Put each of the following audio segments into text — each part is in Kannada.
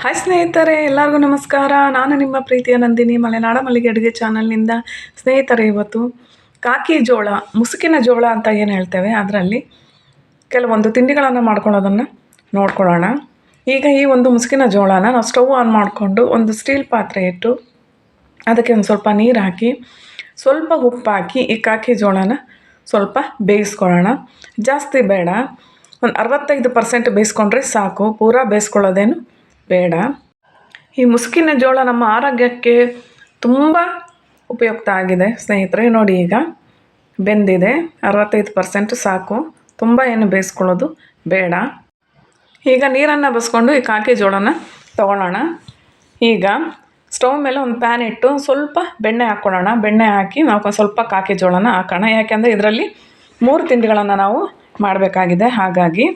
ಹಾಯ್ ಸ್ನೇಹಿತರೆ, ಎಲ್ಲರಿಗೂ ನಮಸ್ಕಾರ. ನಾನು ನಿಮ್ಮ ಪ್ರೀತಿಯ ನಂದಿನಿ, ಮಲೆನಾಡ ಮಲ್ಲಿಗೆ ಅಡುಗೆ ಚಾನಲ್ನಿಂದ. ಸ್ನೇಹಿತರೆ, ಇವತ್ತು ಕಾಕಿ ಜೋಳ, ಮುಸುಕಿನ ಜೋಳ ಅಂತ ಏನು ಹೇಳ್ತೇವೆ, ಅದರಲ್ಲಿ ಕೆಲವೊಂದು ತಿಂಡಿಗಳನ್ನು ಮಾಡ್ಕೊಳ್ಳೋದನ್ನು ನೋಡ್ಕೊಳ್ಳೋಣ. ಈಗ ಈ ಒಂದು ಮುಸುಕಿನ ಜೋಳನ ನಾವು ಸ್ಟವ್ ಆನ್ ಮಾಡಿಕೊಂಡು ಒಂದು ಸ್ಟೀಲ್ ಪಾತ್ರೆ ಇಟ್ಟು ಅದಕ್ಕೆ ಒಂದು ಸ್ವಲ್ಪ ನೀರು ಹಾಕಿ ಸ್ವಲ್ಪ ಉಪ್ಪು ಹಾಕಿ ಈ ಕಾಕಿ ಜೋಳನ ಸ್ವಲ್ಪ ಬೇಯಿಸ್ಕೊಳ್ಳೋಣ. ಜಾಸ್ತಿ ಬೇಡ, ಒಂದು 65% ಬೇಯಿಸ್ಕೊಂಡ್ರೆ ಸಾಕು, ಪೂರಾ ಬೇಯಿಸ್ಕೊಳ್ಳೋದೇನು ಬೇಡ. ಈ ಮುಸುಕಿನ ಜೋಳ ನಮ್ಮ ಆರೋಗ್ಯಕ್ಕೆ ತುಂಬ ಉಪಯುಕ್ತ ಆಗಿದೆ ಸ್ನೇಹಿತರೆ. ನೋಡಿ, ಈಗ ಬೆಂದಿದೆ, 65% ಸಾಕು, ತುಂಬ ಏನು ಬೇಯಿಸ್ಕೊಳ್ಳೋದು ಬೇಡ. ಈಗ ನೀರನ್ನು ಬಸ್ಕೊಂಡು ಈ ಕಾಕಿ ಜೋಳನ ತೊಗೊಳ್ಳೋಣ. ಈಗ ಸ್ಟವ್ ಮೇಲೆ ಒಂದು ಪ್ಯಾನ್ ಇಟ್ಟು ಸ್ವಲ್ಪ ಬೆಣ್ಣೆ ಹಾಕ್ಕೊಳ್ಳೋಣ. ಬೆಣ್ಣೆ ಹಾಕಿ ನಾವು ಸ್ವಲ್ಪ ಕಾಕಿ ಜೋಳನ ಹಾಕೋಣ. ಯಾಕೆಂದರೆ ಇದರಲ್ಲಿ 3 ತಿಂಡಿಗಳನ್ನು ನಾವು ಮಾಡಬೇಕಾಗಿದೆ. ಹಾಗಾಗಿ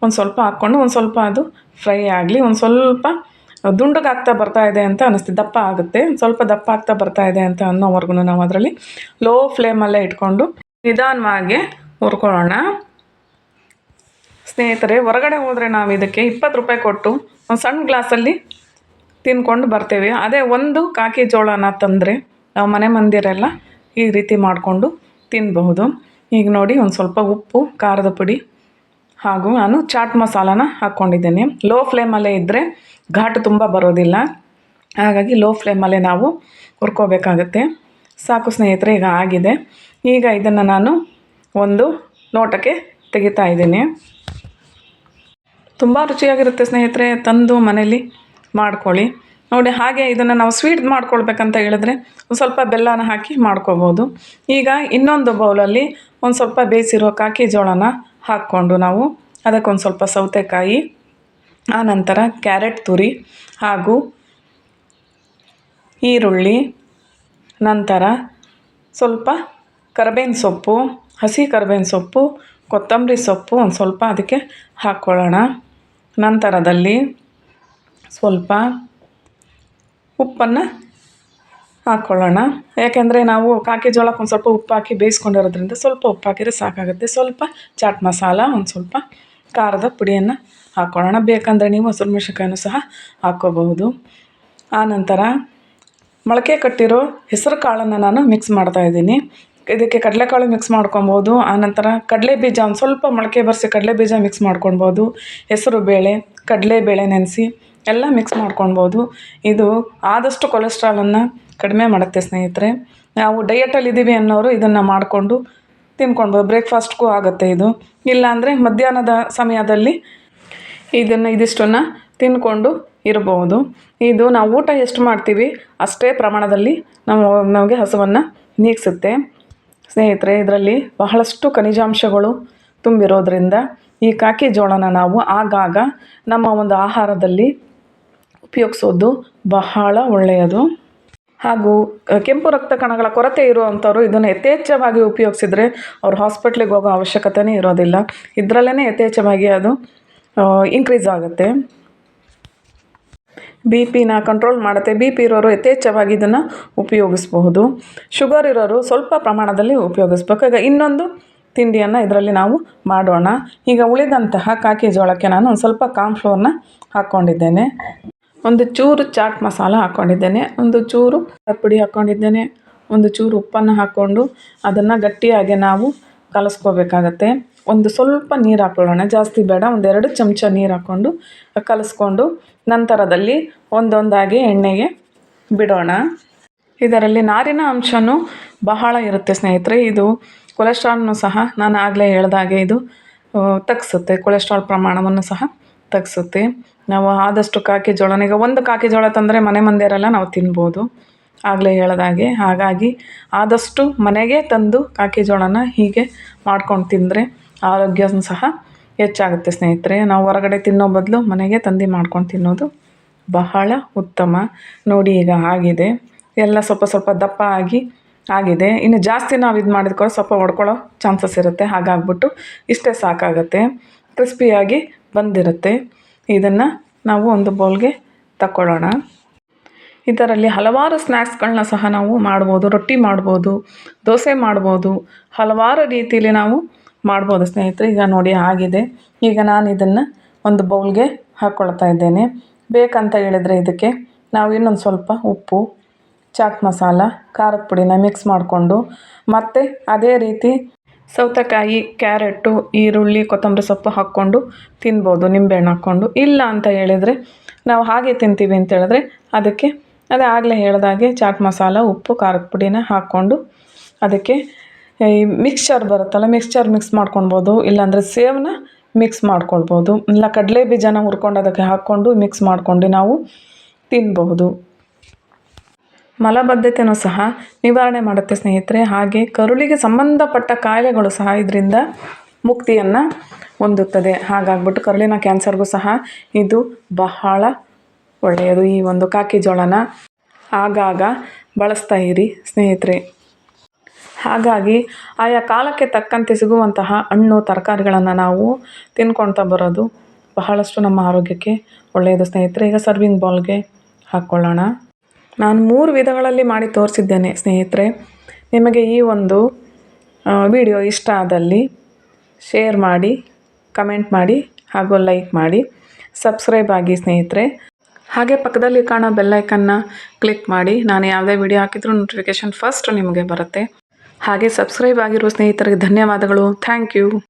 ಒಂದು ಸ್ವಲ್ಪ ಹಾಕ್ಕೊಂಡು ಒಂದು ಸ್ವಲ್ಪ ಅದು ಫ್ರೈ ಆಗಲಿ. ಒಂದು ಸ್ವಲ್ಪ ದುಂಡಗಾಗ್ತಾ ಬರ್ತಾ ಇದೆ ಅಂತ ಅನ್ನಿಸ್ತಿದೆ, ದಪ್ಪ ಆಗುತ್ತೆ, ಸ್ವಲ್ಪ ದಪ್ಪ ಆಗ್ತಾ ಬರ್ತಾ ಇದೆ ಅಂತ ಅನ್ನೋವರೆಗೂ ನಾವು ಅದರಲ್ಲಿ ಲೋ ಫ್ಲೇಮಲ್ಲೇ ಇಟ್ಕೊಂಡು ನಿಧಾನವಾಗಿ ಹುರ್ಕೊಳ್ಳೋಣ. ಸ್ನೇಹಿತರೆ, ಹೊರಗಡೆ ಹೋದರೆ ನಾವು ಇದಕ್ಕೆ 20 ರೂಪಾಯಿ ಕೊಟ್ಟು ಒಂದು ಸಣ್ಣ ಗ್ಲಾಸಲ್ಲಿ ತಿನ್ಕೊಂಡು ಬರ್ತೀವಿ. ಅದೇ ಒಂದು ಕಾಕಿ ಜೋಳನ ತಂದರೆ ನಾವು ಮನೆ ಮಂದಿರೆಲ್ಲ ಈ ರೀತಿ ಮಾಡಿಕೊಂಡು ತಿನ್ನಬಹುದು. ಈಗ ನೋಡಿ, ಒಂದು ಸ್ವಲ್ಪ ಉಪ್ಪು, ಖಾರದ ಪುಡಿ ಹಾಗೂ ನಾನು ಚಾಟ್ ಮಸಾಲಾನ ಹಾಕ್ಕೊಂಡಿದ್ದೇನೆ. ಲೋ ಫ್ಲೇಮಲ್ಲೇ ಇದ್ದರೆ ಘಾಟು ತುಂಬ ಬರೋದಿಲ್ಲ, ಹಾಗಾಗಿ ಲೋ ಫ್ಲೇಮಲ್ಲೇ ನಾವು ಹುರ್ಕೋಬೇಕಾಗುತ್ತೆ. ಸಾಕು ಸ್ನೇಹಿತರೆ, ಈಗ ಆಗಿದೆ. ಈಗ ಇದನ್ನು ನಾನು ಒಂದು ಲೋಟಕ್ಕೆ ತೆಗಿತಾ ಇದ್ದೀನಿ. ತುಂಬ ರುಚಿಯಾಗಿರುತ್ತೆ ಸ್ನೇಹಿತರೆ, ತಂದು ಮನೇಲಿ ಮಾಡ್ಕೊಳ್ಳಿ. ನೋಡಿ, ಹಾಗೆ ಇದನ್ನು ನಾವು ಸ್ವೀಟ್ ಮಾಡ್ಕೊಳ್ಬೇಕಂತ ಹೇಳಿದ್ರೆ ಒಂದು ಸ್ವಲ್ಪ ಬೆಲ್ಲನ ಹಾಕಿ ಮಾಡ್ಕೋಬೋದು. ಈಗ ಇನ್ನೊಂದು ಬೌಲಲ್ಲಿ ಒಂದು ಸ್ವಲ್ಪ ಬೇಯಿಸಿರೋ ಕಾಕಿ ಜೋಳನ ಹಾಕ್ಕೊಂಡು ನಾವು ಅದಕ್ಕೊಂದು ಸ್ವಲ್ಪ ಸೌತೆಕಾಯಿ, ಆನಂತರ ಕ್ಯಾರೆಟ್ ತುರಿ ಹಾಗೂ ಈರುಳ್ಳಿ, ನಂತರ ಸ್ವಲ್ಪ ಕರಿಬೇವಿನ ಸೊಪ್ಪು, ಹಸಿ ಕರಿಬೇವಿನ ಸೊಪ್ಪು, ಕೊತ್ತಂಬರಿ ಸೊಪ್ಪು ಒಂದು ಸ್ವಲ್ಪ ಅದಕ್ಕೆ ಹಾಕ್ಕೊಳ್ಳೋಣ. ನಂತರದಲ್ಲಿ ಸ್ವಲ್ಪ ಉಪ್ಪನ್ನು ಹಾಕ್ಕೊಳ್ಳೋಣ. ಯಾಕೆಂದರೆ ನಾವು ಕಾಕಿ ಜೋಳಕ್ಕೆ ಒಂದು ಸ್ವಲ್ಪ ಉಪ್ಪು ಹಾಕಿ ಬೇಯಿಸ್ಕೊಂಡಿರೋದ್ರಿಂದ ಸ್ವಲ್ಪ ಉಪ್ಪು ಹಾಕಿದರೆ ಸಾಕಾಗುತ್ತೆ. ಸ್ವಲ್ಪ ಚಾಟ್ ಮಸಾಲ, ಒಂದು ಸ್ವಲ್ಪ ಖಾರದ ಪುಡಿಯನ್ನು ಹಾಕ್ಕೊಳ್ಳೋಣ. ಬೇಕಂದರೆ ನೀವು ಹಸಿರು ಮೆಣಸಿನ್ಕಾಯನ್ನು ಸಹ ಹಾಕ್ಕೋಬಹುದು. ಆನಂತರ ಮೊಳಕೆ ಕಟ್ಟಿರೋ ಹೆಸರು ಕಾಳನ್ನು ನಾನು ಮಿಕ್ಸ್ ಮಾಡ್ತಾಯಿದ್ದೀನಿ. ಇದಕ್ಕೆ ಕಡಲೆಕಾಳು ಮಿಕ್ಸ್ ಮಾಡ್ಕೊಬೋದು. ಆನಂತರ ಕಡಲೆ ಬೀಜ, ಒಂದು ಸ್ವಲ್ಪ ಮೊಳಕೆ ಬರೆಸಿ ಕಡಲೆ ಬೀಜ ಮಿಕ್ಸ್ ಮಾಡ್ಕೊಳ್ಬೋದು. ಹೆಸರು ಬೇಳೆ, ಕಡಲೆಬೇಳೆ ನೆನೆಸಿ ಎಲ್ಲ ಮಿಕ್ಸ್ ಮಾಡ್ಕೊಳ್ಬೋದು. ಇದು ಆದಷ್ಟು ಕೊಲೆಸ್ಟ್ರಾಲನ್ನು ಕಡಿಮೆ ಮಾಡುತ್ತೆ ಸ್ನೇಹಿತರೆ. ನಾವು ಡಯಟಲ್ಲಿದ್ದೀವಿ ಅನ್ನೋರು ಇದನ್ನು ಮಾಡಿಕೊಂಡು ತಿನ್ಕೊಳ್ಬೋದು. ಬ್ರೇಕ್ಫಾಸ್ಟ್ಗೂ ಆಗುತ್ತೆ ಇದು. ಇಲ್ಲಾಂದರೆ ಮಧ್ಯಾಹ್ನದ ಸಮಯದಲ್ಲಿ ಇದಿಷ್ಟನ್ನು ತಿಂದ್ಕೊಂಡು ಇರ್ಬೋದು. ಇದು ನಾವು ಊಟ ಎಷ್ಟು ಮಾಡ್ತೀವಿ ಅಷ್ಟೇ ಪ್ರಮಾಣದಲ್ಲಿ ನಮಗೆ ಹಸುವನ್ನು ನೀಗಿಸುತ್ತೆ ಸ್ನೇಹಿತರೆ. ಇದರಲ್ಲಿ ಬಹಳಷ್ಟು ಖನಿಜಾಂಶಗಳು ತುಂಬಿರೋದ್ರಿಂದ ಈ ಕಾಕಿ ಜೋಳನ ನಾವು ಆಗಾಗ ನಮ್ಮ ಒಂದು ಆಹಾರದಲ್ಲಿ ಉಪಯೋಗಿಸೋದು ಬಹಳ ಒಳ್ಳೆಯದು. ಹಾಗೂ ಕೆಂಪು ರಕ್ತ ಕಣಗಳ ಕೊರತೆ ಇರುವಂಥವ್ರು ಇದನ್ನು ಯಥೇಚ್ಛವಾಗಿ ಉಪಯೋಗಿಸಿದರೆ ಅವ್ರು ಹಾಸ್ಪಿಟ್ಲಿಗೆ ಹೋಗೋ ಅವಶ್ಯಕತೆಯೇ ಇರೋದಿಲ್ಲ. ಇದರಲ್ಲೇ ಯಥೇಚ್ಛವಾಗಿ ಅದು ಇನ್ಕ್ರೀಸ್ ಆಗುತ್ತೆ. BP ಕಂಟ್ರೋಲ್ ಮಾಡುತ್ತೆ. BP ಇರೋರು ಯಥೇಚ್ಛವಾಗಿ ಇದನ್ನು ಉಪಯೋಗಿಸಬಹುದು. ಶುಗರ್ ಇರೋರು ಸ್ವಲ್ಪ ಪ್ರಮಾಣದಲ್ಲಿ ಉಪಯೋಗಿಸ್ಬೇಕು. ಈಗ ಇನ್ನೊಂದು ತಿಂಡಿಯನ್ನು ಇದರಲ್ಲಿ ನಾವು ಮಾಡೋಣ. ಈಗ ಉಳಿದಂತಹ ಕಾಕಿ ಜೋಳಕ್ಕೆ ನಾನು ಒಂದು ಸ್ವಲ್ಪ ಕಾರ್ನ್ಫ್ಲೋರ್ನ ಹಾಕ್ಕೊಂಡಿದ್ದೇನೆ, ಒಂದು ಚೂರು ಚಾಟ್ ಮಸಾಲ ಹಾಕ್ಕೊಂಡಿದ್ದೇನೆ, ಒಂದು ಚೂರು ಪುಡಿ ಹಾಕ್ಕೊಂಡಿದ್ದೇನೆ, ಒಂದು ಚೂರು ಉಪ್ಪನ್ನು ಹಾಕ್ಕೊಂಡು ಅದನ್ನು ಗಟ್ಟಿಯಾಗಿ ನಾವು ಕಲಿಸ್ಕೋಬೇಕಾಗತ್ತೆ. ಒಂದು ಸ್ವಲ್ಪ ನೀರು ಹಾಕ್ಕೊಳ್ಳೋಣ, ಜಾಸ್ತಿ ಬೇಡ, 1-2 ಚಮಚ ನೀರು ಹಾಕ್ಕೊಂಡು ಕಲಿಸ್ಕೊಂಡು ನಂತರದಲ್ಲಿ ಒಂದೊಂದಾಗಿ ಎಣ್ಣೆಗೆ ಬಿಡೋಣ. ಇದರಲ್ಲಿ ನಾರಿನ ಅಂಶವೂ ಬಹಳ ಇರುತ್ತೆ ಸ್ನೇಹಿತರೆ. ಇದು ಕೊಲೆಸ್ಟ್ರಾಲ್ನು ಸಹ ನಾನು ಆಗಲೇ ಹೇಳ್ದಾಗೆ ಇದು ತಗ್ಗಿಸುತ್ತೆ, ಕೊಲೆಸ್ಟ್ರಾಲ್ ಪ್ರಮಾಣವನ್ನು ಸಹ ತಗ್ಗಿಸುತ್ತೆ. ನಾವು ಆದಷ್ಟು ಕಾಕಿ ಜೋಳನ, ಈಗ ಒಂದು ಕಾಕಿ ಜೋಳ ತಂದರೆ ಮನೆ ಮಂದಿರೆಲ್ಲ ನಾವು ತಿನ್ಬೋದು ಆಗಲೇ ಹೇಳ್ದಾಗೆ. ಹಾಗಾಗಿ ಆದಷ್ಟು ಮನೆಗೆ ತಂದು ಕಾಕಿ ಜೋಳನ ಹೀಗೆ ಮಾಡ್ಕೊಂಡು ತಿಂದರೆ ಆರೋಗ್ಯನೂ ಸಹ ಹೆಚ್ಚಾಗುತ್ತೆ ಸ್ನೇಹಿತರೆ. ನಾವು ಹೊರಗಡೆ ತಿನ್ನೋ ಬದಲು ಮನೆಗೆ ತಂದು ಮಾಡ್ಕೊಂಡು ತಿನ್ನೋದು ಬಹಳ ಉತ್ತಮ. ನೋಡಿ, ಈಗ ಆಗಿದೆ, ಎಲ್ಲ ಸ್ವಲ್ಪ ಸ್ವಲ್ಪ ದಪ್ಪ ಆಗಿದೆ. ಇನ್ನು ಜಾಸ್ತಿ ನಾವು ಇದು ಮಾಡಿದ್ಕೋ ಸ್ವಲ್ಪ ಹೊಡ್ಕೊಳ್ಳೋ ಚಾನ್ಸಸ್ ಇರುತ್ತೆ. ಹಾಗಾಗ್ಬಿಟ್ಟು ಇಷ್ಟೇ ಸಾಕಾಗುತ್ತೆ, ಕ್ರಿಸ್ಪಿಯಾಗಿ ಬಂದಿರುತ್ತೆ. ಇದನ್ನು ನಾವು ಒಂದು ಬೌಲ್ಗೆ ತಗೊಳ್ಳೋಣ. ಇದರಲ್ಲಿ ಹಲವಾರು ಸ್ನ್ಯಾಕ್ಸ್ಗಳನ್ನ ಸಹ ನಾವು ಮಾಡ್ಬೋದು. ರೊಟ್ಟಿ ಮಾಡ್ಬೋದು, ದೋಸೆ ಮಾಡ್ಬೋದು, ಹಲವಾರು ರೀತಿಯಲ್ಲಿ ನಾವು ಮಾಡ್ಬೋದು ಸ್ನೇಹಿತರೆ. ಈಗ ನೋಡಿ ಆಗಿದೆ. ಈಗ ನಾನು ಇದನ್ನು ಒಂದು ಬೌಲ್ಗೆ ಹಾಕ್ಕೊಳ್ತಾ ಇದ್ದೇನೆ. ಬೇಕಂತ ಹೇಳಿದರೆ ಇದಕ್ಕೆ ನಾವು ಇನ್ನೊಂದು ಸ್ವಲ್ಪ ಉಪ್ಪು, ಚಾಟ್ ಮಸಾಲ, ಖಾರದ ಪುಡಿನ ಮಿಕ್ಸ್ ಮಾಡಿಕೊಂಡು ಮತ್ತು ಅದೇ ರೀತಿ ಸೌತೆಕಾಯಿ, ಕ್ಯಾರೆಟು, ಈರುಳ್ಳಿ, ಕೊತ್ತಂಬರಿ ಸೊಪ್ಪು ಹಾಕ್ಕೊಂಡು ತಿನ್ಬೋದು, ನಿಂಬೆಹಣ್ಣು ಹಾಕ್ಕೊಂಡು. ಇಲ್ಲ ಅಂತ ಹೇಳಿದರೆ ನಾವು ಹಾಗೆ ತಿಂತೀವಿ ಅಂತ ಹೇಳಿದ್ರೆ ಅದಕ್ಕೆ ಅದೇ ಆಗಲೇ ಹೇಳ್ದಾಗೆ ಚಾಟ್ ಮಸಾಲ, ಉಪ್ಪು, ಖಾರದ ಪುಡಿನ ಹಾಕ್ಕೊಂಡು ಅದಕ್ಕೆ ಈ ಮಿಕ್ಸ್ಚರ್ ಬರುತ್ತಲ್ಲ, ಮಿಕ್ಸ್ ಮಾಡ್ಕೊಳ್ಬೋದು. ಇಲ್ಲಾಂದರೆ ಸೇವನ್ನ ಮಿಕ್ಸ್ ಮಾಡ್ಕೊಳ್ಬೋದು. ಇಲ್ಲ ಕಡಲೆ ಬೀಜನ ಹುರ್ಕೊಂಡು ಅದಕ್ಕೆ ಹಾಕ್ಕೊಂಡು ಮಿಕ್ಸ್ ಮಾಡ್ಕೊಂಡು ನಾವು ತಿನ್ನಬಹುದು. ಮಲಬದ್ಧತೆಯೂ ಸಹ ನಿವಾರಣೆ ಮಾಡುತ್ತೆ ಸ್ನೇಹಿತರೆ. ಹಾಗೆ ಕರುಳಿಗೆ ಸಂಬಂಧಪಟ್ಟ ಕಾಯಿಲೆಗಳು ಸಹ ಇದರಿಂದ ಮುಕ್ತಿಯನ್ನು ಹೊಂದುತ್ತದೆ. ಹಾಗಾಗ್ಬಿಟ್ಟು ಕರುಳಿನ ಕ್ಯಾನ್ಸರ್ಗೂ ಸಹ ಇದು ಬಹಳ ಒಳ್ಳೆಯದು. ಈ ಒಂದು ಕಾಕಿ ಜೋಳನ ಆಗಾಗ ಬಳಸ್ತಾ ಇರಿ ಸ್ನೇಹಿತರೆ. ಹಾಗಾಗಿ ಆಯಾ ಕಾಲಕ್ಕೆ ತಕ್ಕಂತೆ ಸಿಗುವಂತಹ ಹಣ್ಣು ತರಕಾರಿಗಳನ್ನು ನಾವು ತಿನ್ಕೊಳ್ತಾ ಬರೋದು ಬಹಳಷ್ಟು ನಮ್ಮ ಆರೋಗ್ಯಕ್ಕೆ ಒಳ್ಳೆಯದು ಸ್ನೇಹಿತರೆ. ಈಗ ಸರ್ವಿಂಗ್ ಬೌಲ್ಗೆ ಹಾಕ್ಕೊಳ್ಳೋಣ. ನಾನು 3 ವಿಧಗಳಲ್ಲಿ ಮಾಡಿ ತೋರಿಸಿದ್ದೇನೆ ಸ್ನೇಹಿತರೆ. ನಿಮಗೆ ಈ ಒಂದು ವಿಡಿಯೋ ಇಷ್ಟ ಆದಲ್ಲಿ ಶೇರ್ ಮಾಡಿ, ಕಮೆಂಟ್ ಮಾಡಿ ಹಾಗೂ ಲೈಕ್ ಮಾಡಿ, ಸಬ್ಸ್ಕ್ರೈಬ್ ಆಗಿ ಸ್ನೇಹಿತರೆ. ಹಾಗೆ ಪಕ್ಕದಲ್ಲಿ ಕಾಣೋ ಬೆಲ್ಲೈಕನ್ನ ಕ್ಲಿಕ್ ಮಾಡಿ. ನಾನು ಯಾವುದೇ ವಿಡಿಯೋ ಹಾಕಿದ್ರೂ ನೋಟಿಫಿಕೇಷನ್ ಫಸ್ಟ್ ನಿಮಗೆ ಬರುತ್ತೆ. ಹಾಗೆ ಸಬ್ಸ್ಕ್ರೈಬ್ ಆಗಿರುವ ಸ್ನೇಹಿತರಿಗೆ ಧನ್ಯವಾದಗಳು. Thank you.